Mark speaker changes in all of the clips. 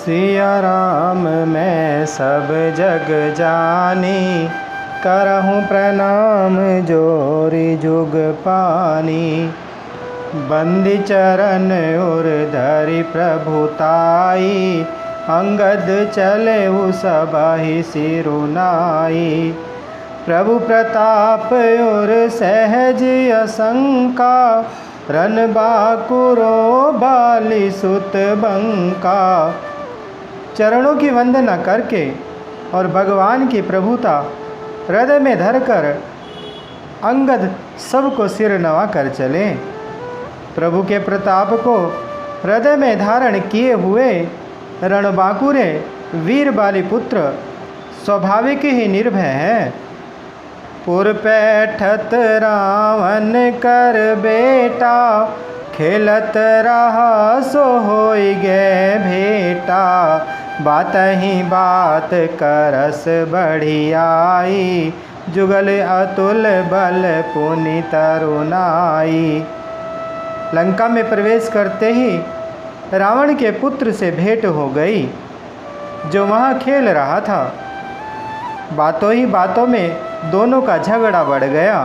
Speaker 1: सिया राम मैं सब जग जानी, करहूँ प्रणाम जोरी जुग पानी। बंदी चरण उर धरि प्रभुताई, अंगद चले सबहि सिरुनाई। प्रभु प्रताप उर सहज असंका, रन बाकुरो बाली सुत बंका। चरणों की वंदना करके और भगवान की प्रभुता हृदय में धरकर अंगद सबको सिर नवा कर चले। प्रभु के प्रताप को हृदय में धारण किए हुए रणबांकुरे वीर बाली पुत्र स्वाभाविक ही निर्भय है। पुर पैठत रावण कर बेटा, खेलत रहा सो होई गे भेटा। बात ही बात करस बढ़ियाई, जुगल अतुल बल पुनि तरुणाई। लंका में प्रवेश करते ही रावण के पुत्र से भेंट हो गई, जो वहाँ खेल रहा था। बातों ही बातों में दोनों का झगड़ा बढ़ गया,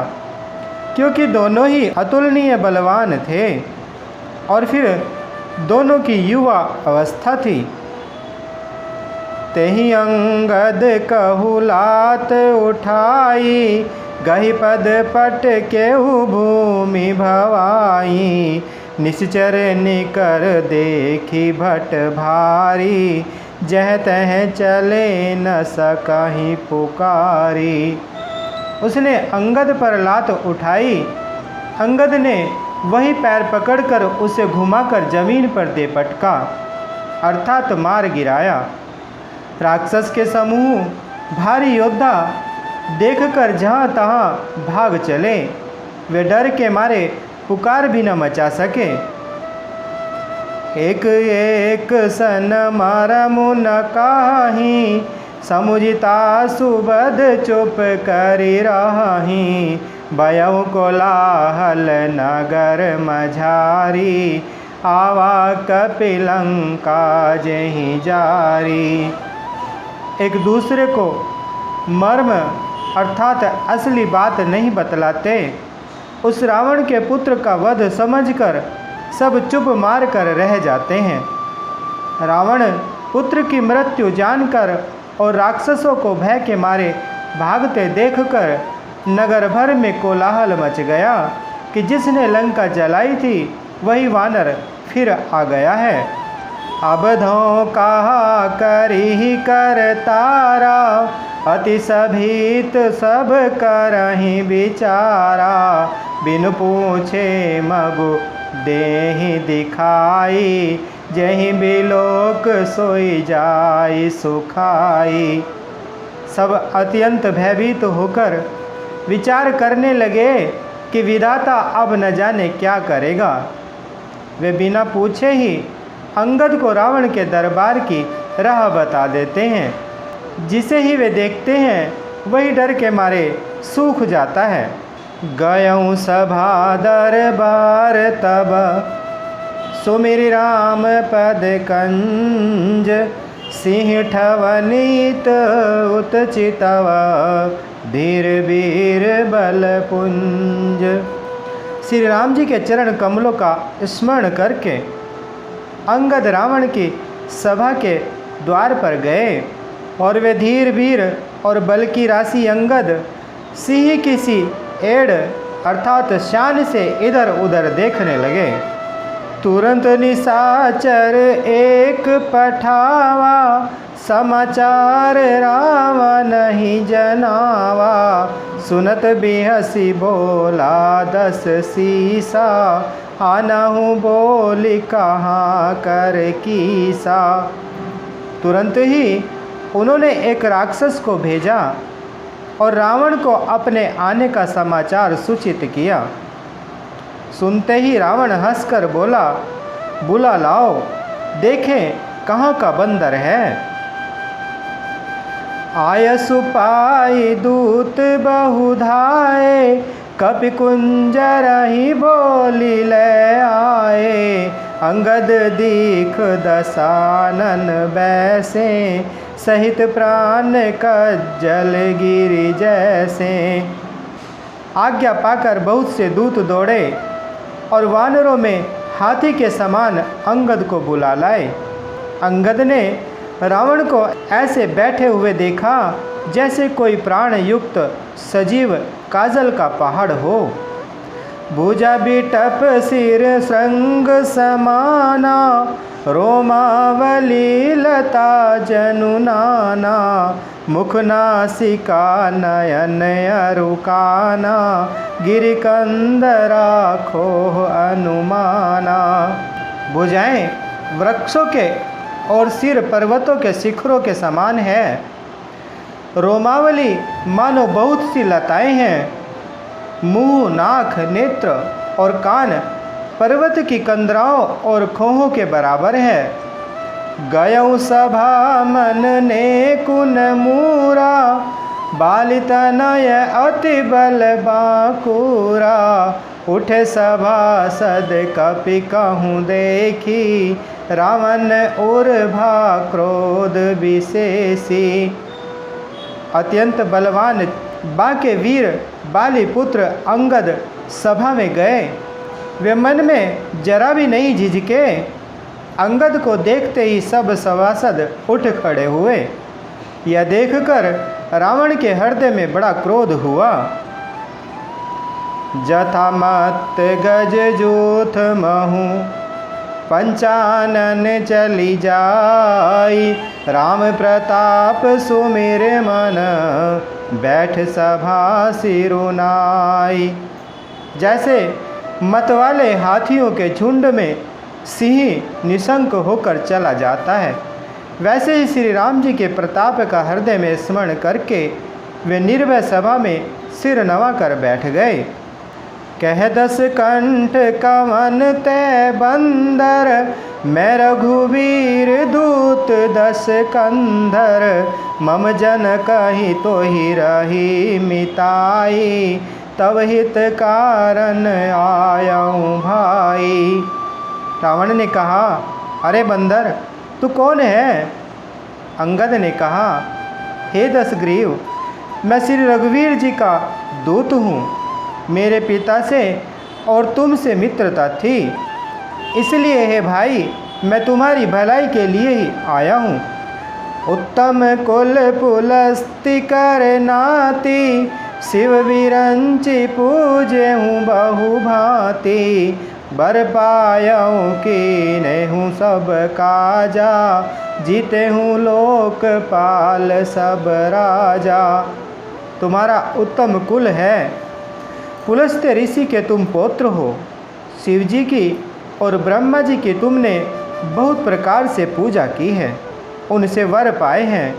Speaker 1: क्योंकि दोनों ही अतुलनीय बलवान थे और फिर दोनों की युवा अवस्था थी। तेहि अंगद कहुलात उठाई, गहि पद पट केहु भूमि भवाई। निश्चर निकर देखी भट भारी, जह तह चले न सकहीं पुकारी। उसने अंगद पर लात उठाई। अंगद ने वही पैर पकड़कर उसे घुमाकर जमीन पर दे पटका, अर्थात मार गिराया। राक्षस के समूह भारी योद्धा देखकर जहाँ तहाँ भाग चले। वे डर के मारे पुकार भी न मचा सके। एक एक सन मारमु न काहीं, समुझिता सुबद चुप करि रहीं। बयउ कोलाहल नगर मझारी, आवा कपिलंका जेहि जारी। एक दूसरे को मर्म अर्थात असली बात नहीं बतलाते। उस रावण के पुत्र का वध समझकर सब चुप मार कर रह जाते हैं। रावण पुत्र की मृत्यु जानकर और राक्षसों को भय के मारे भागते देखकर नगर भर में कोलाहल मच गया कि जिसने लंका जलाई थी वही वानर फिर आ गया है। अब धो कहा करी कर तारा, अति सभीत सब करहि बिचारा। बिनु पूछे मगु देहि दिखाई, जहि बिलोक सोई जाई सुखाई। सब अत्यंत भयभीत होकर विचार करने लगे कि विधाता अब न जाने क्या करेगा। वे बिना पूछे ही अंगद को रावण के दरबार की राह बता देते हैं। जिसे ही वे देखते हैं वही डर के मारे सूख जाता है। गयऊँ सभा दरबार तब, सुमिरि राम पद कंज। सिंह ठवनीत उत चितव, धीर वीर बल पुंज। श्री राम जी के चरण कमलों का स्मरण करके अंगद रावण की सभा के द्वार पर गए और वे धीर वीर और बल की राशि अंगद सिंह की सी एड़ अर्थात शान से इधर उधर देखने लगे। तुरंत निशाचर एक पठावा, समाचार रावण ही जनावा। सुनत बिहसी बोला दस सीसा, आनहु बोली कहाँ कर कीसा। तुरंत ही उन्होंने एक राक्षस को भेजा और रावण को अपने आने का समाचार सूचित किया। सुनते ही रावण हंसकर बोला, बुला लाओ, देखें कहाँ का बंदर है। आयसु पाई दूत बहुधाए, कपि कुंजर ही बोली ले आए। अंगद दीख दसानन बैसे, सहित प्राण कज्जल गिरि जैसे। आज्ञा पाकर बहुत से दूत दौड़े और वानरों में हाथी के समान अंगद को बुला लाए। अंगद ने रावण को ऐसे बैठे हुए देखा जैसे कोई प्राण युक्त सजीव काजल का पहाड़ हो। भुजा बिटप सिर श्रृंग समाना, रोमावली लता जनु नाना। मुख नासिका नयन अरुकाना, गिरिकंदरा खोह अनुमाना। भुजाएं वृक्षों के और सिर पर्वतों के शिखरों के समान है। रोमावली मानो बहुत सी लताएं हैं। मुंह, नाक, नेत्र और कान पर्वत की कंदराओं और खोहों के बराबर है। गयऊ सभा मन ने कुन मूरा, बालितनय अति बल बांकुरा। उठे सभासद कपि कहूँ देखी, रावण उर्भा क्रोध विशेषी। अत्यंत बलवान बांके वीर बाली पुत्र अंगद सभा में गए। वे मन में जरा भी नहीं झिझके। अंगद को देखते ही सब सभासद उठ खड़े हुए। यह देखकर रावण के हृदय में बड़ा क्रोध हुआ। जथा मत गज जूथ महु, पंचानन चली जाई। राम प्रताप सुमिर मन, बैठ सभा सिरुनाई। जैसे मतवाले हाथियों के झुंड में सिंह निशंक होकर चला जाता है, वैसे ही श्री राम जी के प्रताप का हृदय में स्मरण करके वे निर्भय सभा में सिर नवाकर बैठ गए। कह दस कंठ कवन तै बंदर, मैं रघुवीर दूत दस कंधर। मम जन कही तो ही रही मिताई, तब हित कारण आयऊँ भाई। रावण ने कहा, अरे बंदर तू कौन है? अंगद ने कहा, हे दशग्रीव, मैं श्री रघुवीर जी का दूत हूँ। मेरे पिता से और तुमसे मित्रता थी, इसलिए हे भाई मैं तुम्हारी भलाई के लिए ही आया हूँ। उत्तम कुल पुलस्ति कर नाती, शिव विरंचि पूजे हूँ बहु भांति। बर पायऊँ की नहीं सब काजा, जीते हूँ लोकपाल सब राजा। तुम्हारा उत्तम कुल है, पुलस्त्य ऋषि के तुम पौत्र हो। शिव जी की और ब्रह्मा जी की तुमने बहुत प्रकार से पूजा की है, उनसे वर पाए हैं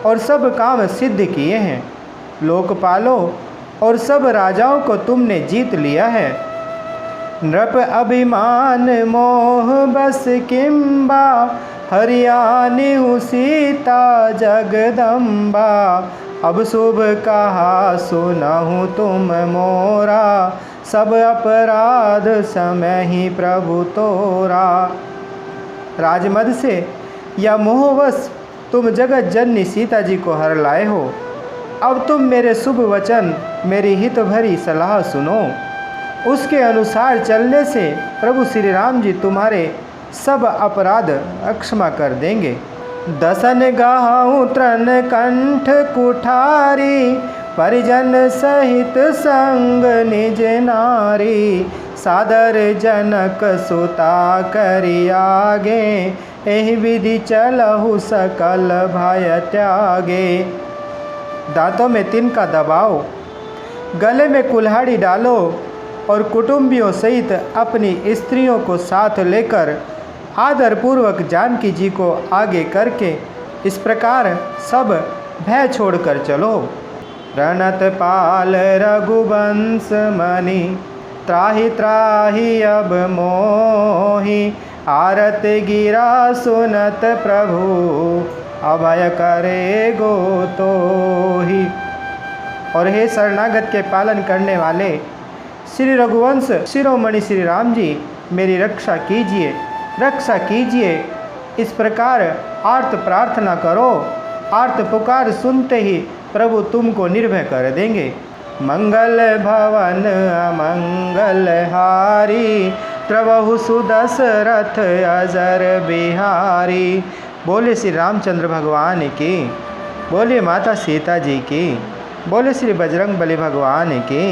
Speaker 1: और सब काम सिद्ध किए हैं। लोकपालों और सब राजाओं को तुमने जीत लिया है। नृप अभिमान मोह बस किम्बा, हरियाणी सीता जगदम्बा। अब शुभ कहा सुनहु तुम मोरा, सब अपराध समय ही प्रभु तोरा। राजमद से या मोहवश तुम जगत जननी सीता जी को हर लाए हो। अब तुम मेरे शुभ वचन, मेरी हित भरी सलाह सुनो। उसके अनुसार चलने से प्रभु श्री राम जी तुम्हारे सब अपराध क्षमा कर देंगे। दसन गाहूँ तृण कंठ कुठारी, परिजन सहित संग निज नारी। सादर जनक सुता करि आगे, एहि विधि चलहु सकल भय त्यागे। दांतों में तिनका दबाओ, गले में कुल्हाड़ी डालो और कुटुंबियों सहित अपनी स्त्रियों को साथ लेकर आदरपूर्वक जानकी जी को आगे करके इस प्रकार सब भय छोड़कर चलो। रणत पाल रघुवंश मणि, त्राहि त्राहि अब मोहि। आरत गिरा सुनत प्रभु, अभय करे गो तोहि। और हे शरणागत के पालन करने वाले श्री रघुवंश शिरोमणि श्री राम जी, मेरी रक्षा कीजिए। रक्षा कीजिए। इस प्रकार आर्त प्रार्थना करो, आर्त पुकार सुनते ही प्रभु तुमको निर्भय कर देंगे। मंगल भवन अमंगल हारी, प्रभु सुदशरथ अजर बिहारी। बोले श्री रामचंद्र भगवान की, बोले माता सीता जी की, बोले श्री बजरंग बली भगवान की।